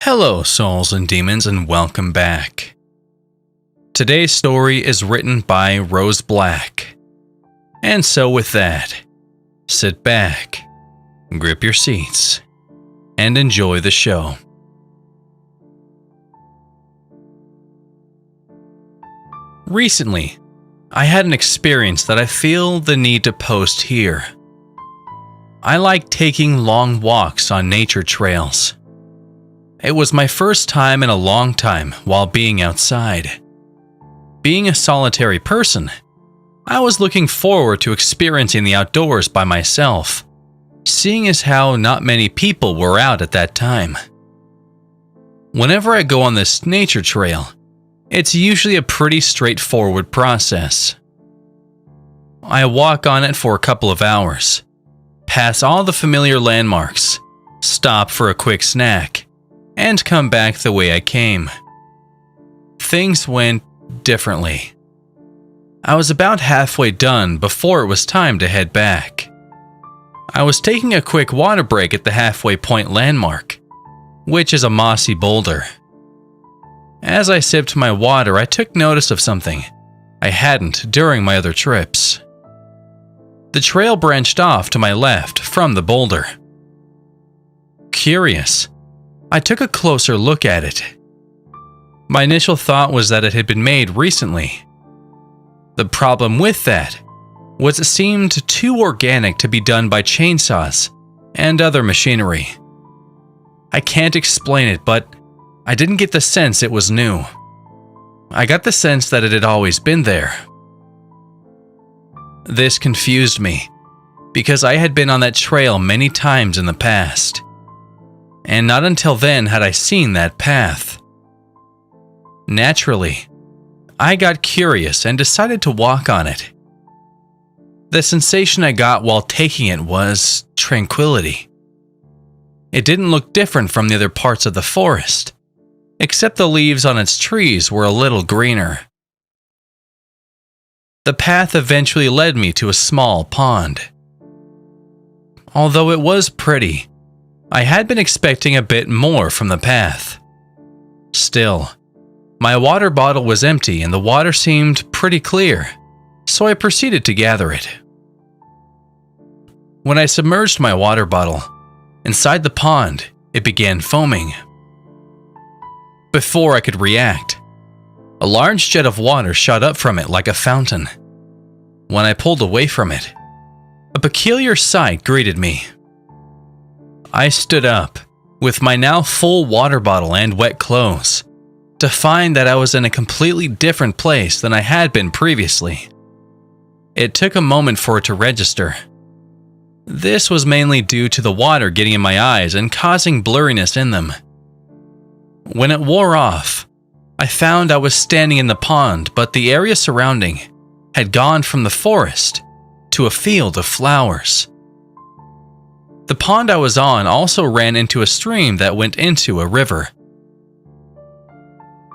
Hello, souls and demons, and welcome back. Today's story is written by Rose Black. And so with that, sit back, grip your seats, and enjoy the show. Recently, I had an experience that I feel the need to post here. I like taking long walks on nature trails. It was my first time in a long time while being outside. Being a solitary person, I was looking forward to experiencing the outdoors by myself, seeing as how not many people were out at that time. Whenever I go on this nature trail, it's usually a pretty straightforward process. I walk on it for a couple of hours, pass all the familiar landmarks, stop for a quick snack, and come back the way I came. Things went differently. I was about halfway done before it was time to head back. I was taking a quick water break at the halfway point landmark, which is a mossy boulder. As I sipped my water, I took notice of something I hadn't during my other trips. The trail branched off to my left from the boulder. Curious, I took a closer look at it. My initial thought was that it had been made recently. The problem with that was it seemed too organic to be done by chainsaws and other machinery. I can't explain it, but I didn't get the sense it was new. I got the sense that it had always been there. This confused me, because I had been on that trail many times in the past. And not until then had I seen that path. Naturally, I got curious and decided to walk on it. The sensation I got while taking it was tranquility. It didn't look different from the other parts of the forest, except the leaves on its trees were a little greener. The path eventually led me to a small pond. Although it was pretty, I had been expecting a bit more from the path. Still, my water bottle was empty and the water seemed pretty clear, so I proceeded to gather it. When I submerged my water bottle, inside the pond, it began foaming. Before I could react, a large jet of water shot up from it like a fountain. When I pulled away from it, a peculiar sight greeted me. I stood up, with my now full water bottle and wet clothes, to find that I was in a completely different place than I had been previously. It took a moment for it to register. This was mainly due to the water getting in my eyes and causing blurriness in them. When it wore off, I found I was standing in the pond, but the area surrounding had gone from the forest to a field of flowers. The pond I was on also ran into a stream that went into a river.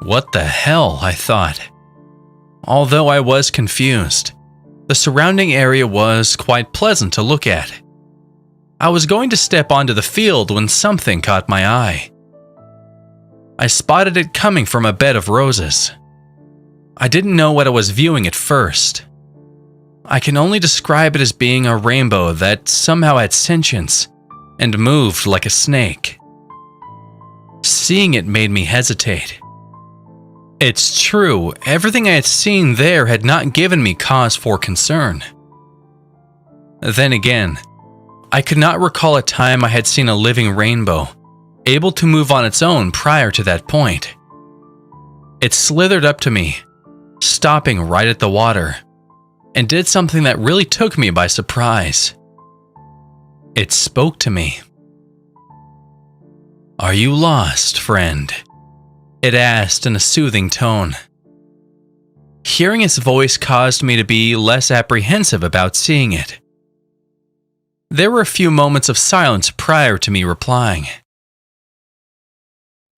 What the hell, I thought. Although I was confused, the surrounding area was quite pleasant to look at. I was going to step onto the field when something caught my eye. I spotted it coming from a bed of roses. I didn't know what I was viewing at first. I can only describe it as being a rainbow that somehow had sentience and moved like a snake. Seeing it made me hesitate. It's true, everything I had seen there had not given me cause for concern. Then again, I could not recall a time I had seen a living rainbow, able to move on its own prior to that point. It slithered up to me, stopping right at the water, and did something that really took me by surprise. It spoke to me. "Are you lost, friend?" it asked in a soothing tone. Hearing its voice caused me to be less apprehensive about seeing it. There were a few moments of silence prior to me replying.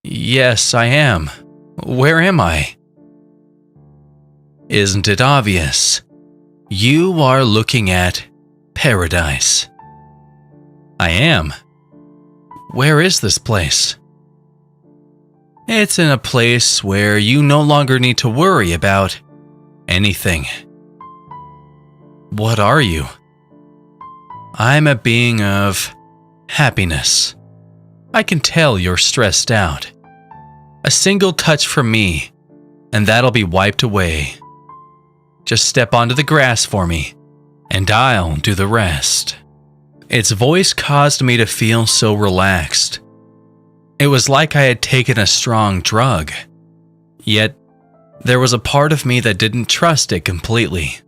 "Yes, I am. Where am I?" "Isn't it obvious? You are looking at paradise." "I am. Where is this place?" It's in a place where you no longer need to worry about anything. What are you? I'm a being of happiness. I can tell you're stressed out. A single touch from me, and that'll be wiped away. Just step onto the grass for me, and I'll do the rest. Its voice caused me to feel so relaxed. It was like I had taken a strong drug. Yet, there was a part of me that didn't trust it completely.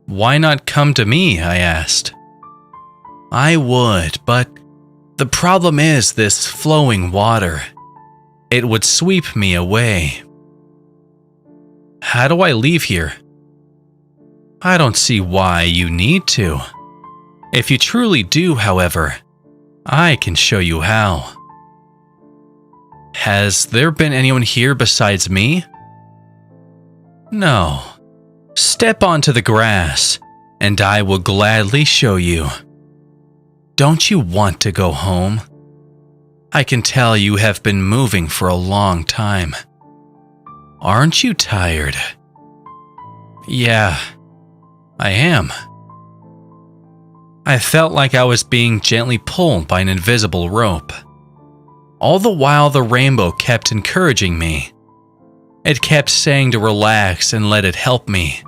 Why not come to me? I asked. I would, but the problem is this flowing water. It would sweep me away. How do I leave here? I don't see why you need to. If you truly do, however, I can show you how. Has there been anyone here besides me? No. Step onto the grass, and I will gladly show you. Don't you want to go home? I can tell you have been moving for a long time. Aren't you tired? Yeah, I am. I felt like I was being gently pulled by an invisible rope. All the while, the rainbow kept encouraging me. It kept saying to relax and let it help me.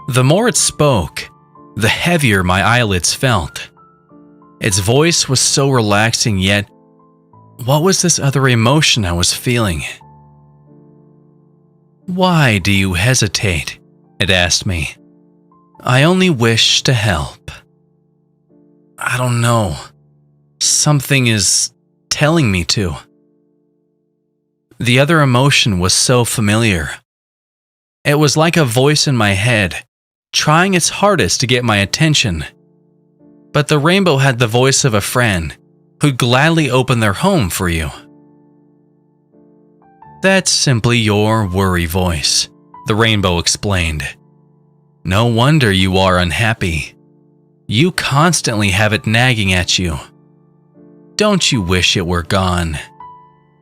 The more it spoke, the heavier my eyelids felt. Its voice was so relaxing, yet what was this other emotion I was feeling? Why do you hesitate? It asked me. I only wish to help. I don't know. Something is telling me to. The other emotion was so familiar. It was like a voice in my head, trying its hardest to get my attention. But the rainbow had the voice of a friend who'd gladly open their home for you. That's simply your worry voice, the rainbow explained. No wonder you are unhappy. You constantly have it nagging at you. Don't you wish it were gone?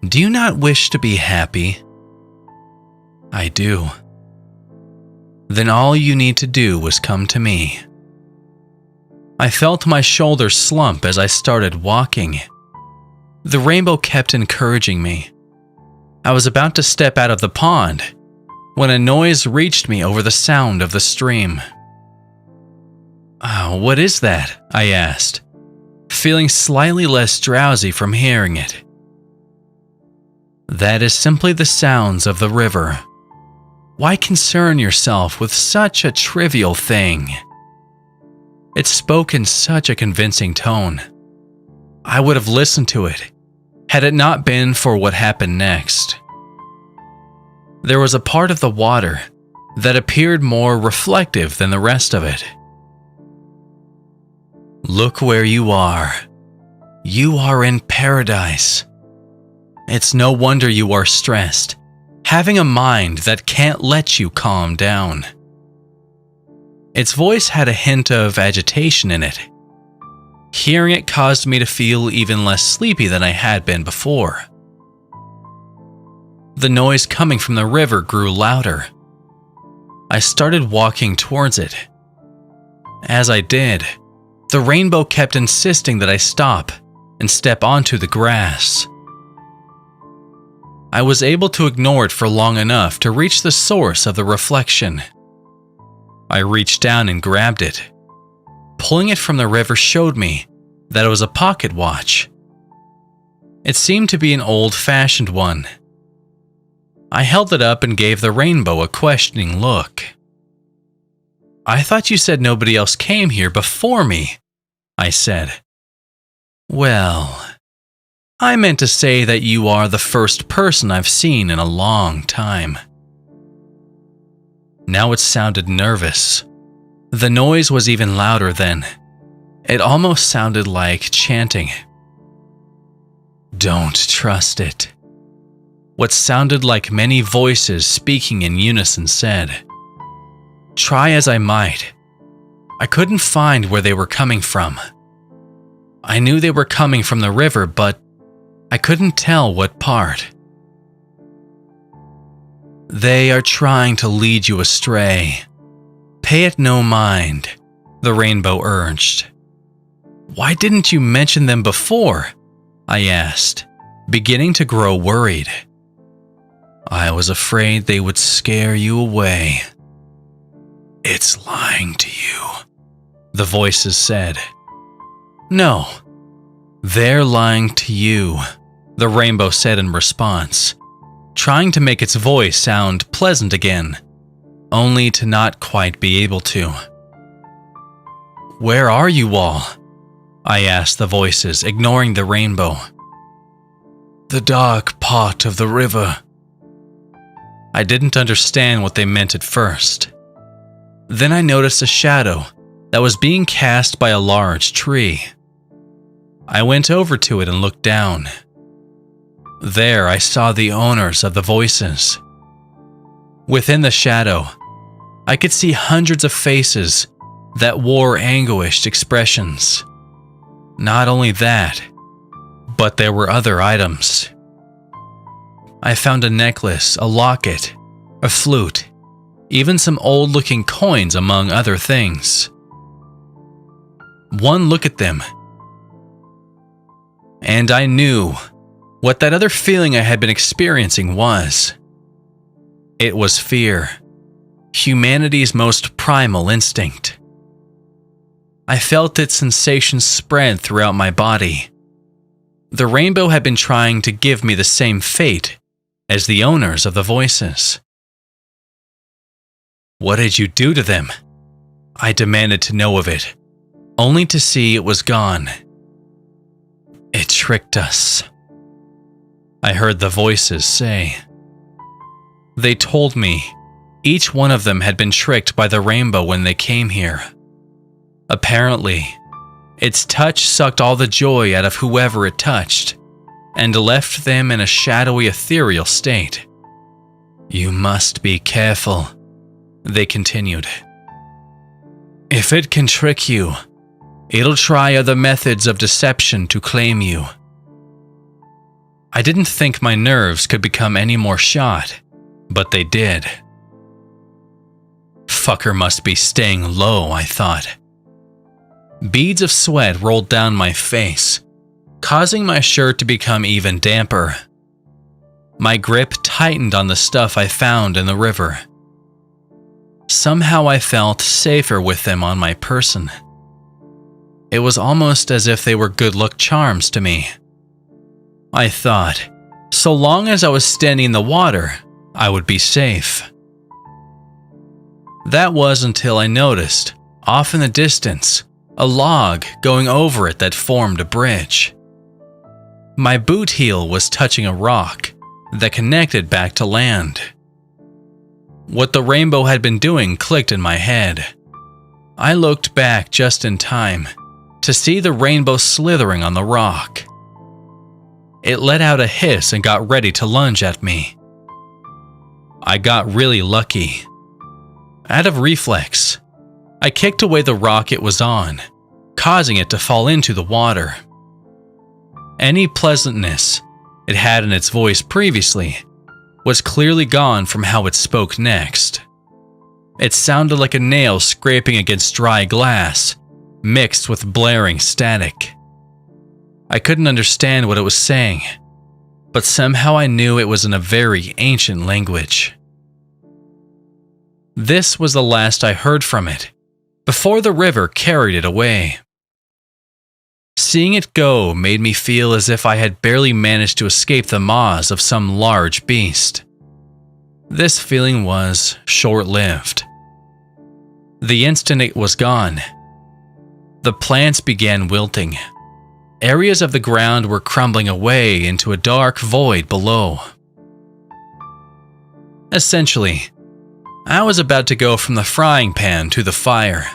Do you not wish to be happy? I do. Then all you need to do is come to me. I felt my shoulders slump as I started walking. The rainbow kept encouraging me. I was about to step out of the pond when a noise reached me over the sound of the stream. Oh, what is that? I asked, feeling slightly less drowsy from hearing it. That is simply the sounds of the river. Why concern yourself with such a trivial thing? It spoke in such a convincing tone. I would have listened to it had it not been for what happened next. There was a part of the water that appeared more reflective than the rest of it. Look where you are. You are in paradise. It's no wonder you are stressed, having a mind that can't let you calm down. Its voice had a hint of agitation in it. Hearing it caused me to feel even less sleepy than I had been before. The noise coming from the river grew louder. I started walking towards it. As I did, the rainbow kept insisting that I stop and step onto the grass. I was able to ignore it for long enough to reach the source of the reflection. I reached down and grabbed it. Pulling it from the river showed me that it was a pocket watch. It seemed to be an old-fashioned one. I held it up and gave the rainbow a questioning look. I thought you said nobody else came here before me, I said. Well, I meant to say that you are the first person I've seen in a long time. Now it sounded nervous. The noise was even louder then. It almost sounded like chanting. Don't trust it. What sounded like many voices speaking in unison said. Try as I might, I couldn't find where they were coming from. I knew they were coming from the river, but I couldn't tell what part. They are trying to lead you astray. Pay it no mind, the rainbow urged. Why didn't you mention them before? I asked, beginning to grow worried. I was afraid they would scare you away. It's lying to you, the voices said. No, they're lying to you, the rainbow said in response, trying to make its voice sound pleasant again, only to not quite be able to. Where are you all? I asked the voices, ignoring the rainbow. The dark part of the river. I didn't understand what they meant at first. Then I noticed a shadow that was being cast by a large tree. I went over to it and looked down. There I saw the owners of the voices. Within the shadow, I could see hundreds of faces that wore anguished expressions. Not only that, but there were other items. I found a necklace, a locket, a flute, even some old-looking coins among other things. One look at them, and I knew what that other feeling I had been experiencing was. It was fear, humanity's most primal instinct. I felt its sensation spread throughout my body. The rainbow had been trying to give me the same fate as the owners of the voices. What did you do to them? I demanded to know of it, only to see it was gone. It tricked us, I heard the voices say. They told me each one of them had been tricked by the rainbow when they came here. Apparently, its touch sucked all the joy out of whoever it touched, and left them in a shadowy, ethereal state. You must be careful, they continued. If it can trick you, it'll try other methods of deception to claim you. I didn't think my nerves could become any more shot, but they did. Fucker must be staying low, I thought. Beads of sweat rolled down my face, causing my shirt to become even damper. My grip tightened on the stuff I found in the river. Somehow I felt safer with them on my person. It was almost as if they were good luck charms to me. I thought, so long as I was standing in the water, I would be safe. That was until I noticed, off in the distance, a log going over it that formed a bridge. My boot heel was touching a rock that connected back to land. What the rainbow had been doing clicked in my head. I looked back just in time to see the rainbow slithering on the rock. It let out a hiss and got ready to lunge at me. I got really lucky. Out of reflex, I kicked away the rock it was on, causing it to fall into the water. Any pleasantness it had in its voice previously was clearly gone from how it spoke next. It sounded like a nail scraping against dry glass, mixed with blaring static. I couldn't understand what it was saying, but somehow I knew it was in a very ancient language. This was the last I heard from it, before the river carried it away. Seeing it go made me feel as if I had barely managed to escape the maws of some large beast. This feeling was short-lived. The instant it was gone, the plants began wilting. Areas of the ground were crumbling away into a dark void below. Essentially, I was about to go from the frying pan to the fire.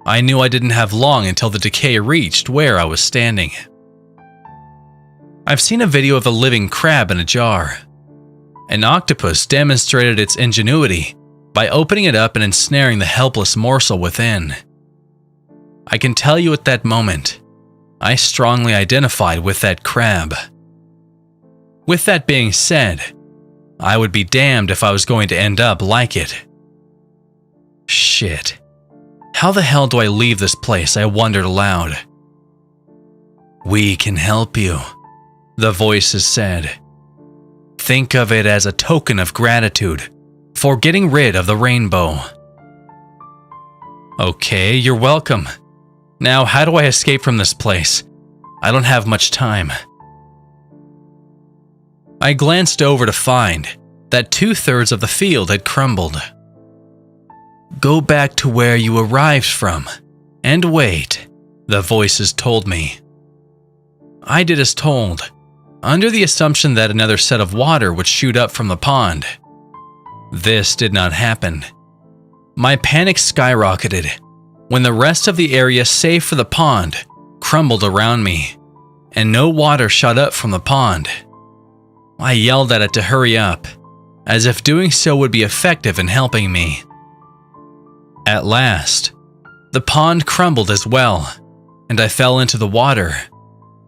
I knew I didn't have long until the decay reached where I was standing. I've seen a video of a living crab in a jar. An octopus demonstrated its ingenuity by opening it up and ensnaring the helpless morsel within. I can tell you at that moment, I strongly identified with that crab. With that being said, I would be damned if I was going to end up like it. Shit. How the hell do I leave this place? I wondered aloud. We can help you, the voices said. Think of it as a token of gratitude for getting rid of the rainbow. Okay, you're welcome. Now, how do I escape from this place? I don't have much time. I glanced over to find that 2/3 of the field had crumbled. Go back to where you arrived from and wait, the voices told me. I did as told, under the assumption that another set of water would shoot up from the pond. This did not happen. My panic skyrocketed when the rest of the area safe for the pond crumbled around me, and no water shot up from the pond. I yelled at it to hurry up, as if doing so would be effective in helping me. At last, the pond crumbled as well, and I fell into the water,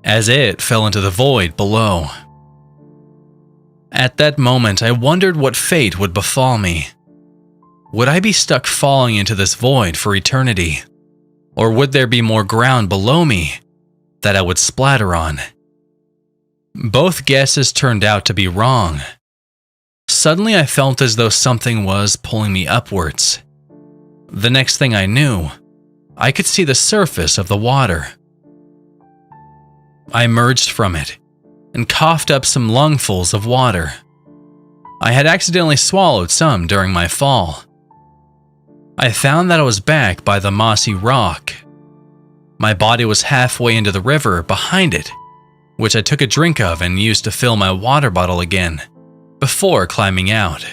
as it fell into the void below. At that moment, I wondered what fate would befall me. Would I be stuck falling into this void for eternity? Or would there be more ground below me that I would splatter on? Both guesses turned out to be wrong. Suddenly I felt as though something was pulling me upwards. The next thing I knew, I could see the surface of the water. I emerged from it and coughed up some lungfuls of water. I had accidentally swallowed some during my fall. I found that I was back by the mossy rock. My body was halfway into the river behind it, which I took a drink of and used to fill my water bottle again, before climbing out.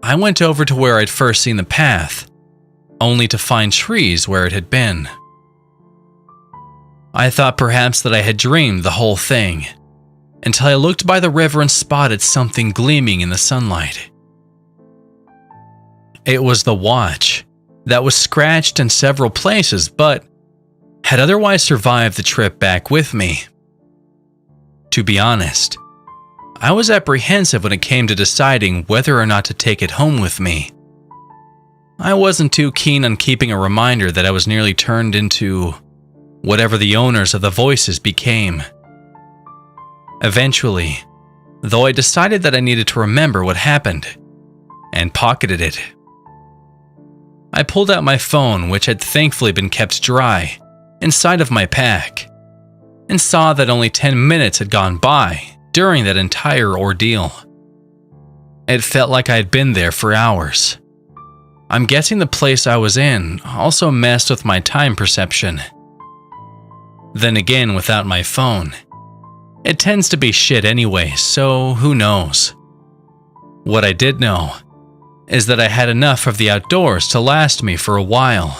I went over to where I'd first seen the path, only to find trees where it had been. I thought perhaps that I had dreamed the whole thing, until I looked by the river and spotted something gleaming in the sunlight. It was the watch that was scratched in several places, but had otherwise survived the trip back with me. To be honest, I was apprehensive when it came to deciding whether or not to take it home with me. I wasn't too keen on keeping a reminder that I was nearly turned into whatever the owners of the voices became. Eventually, though, I decided that I needed to remember what happened, and pocketed it. I pulled out my phone, which had thankfully been kept dry, inside of my pack, and saw that only 10 minutes had gone by during that entire ordeal. It felt like I had been there for hours. I'm guessing the place I was in also messed with my time perception. Then again, without my phone, it tends to be shit anyway, so who knows? What I did know is that I had enough of the outdoors to last me for a while.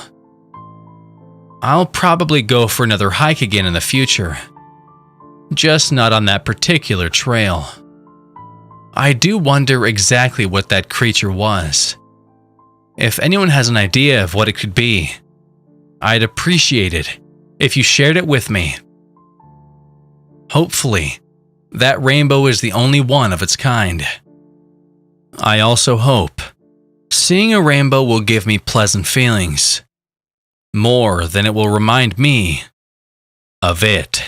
I'll probably go for another hike again in the future, just not on that particular trail. I do wonder exactly what that creature was. If anyone has an idea of what it could be, I'd appreciate it if you shared it with me. Hopefully, that rainbow is the only one of its kind. I also hope seeing a rainbow will give me pleasant feelings, more than it will remind me of it.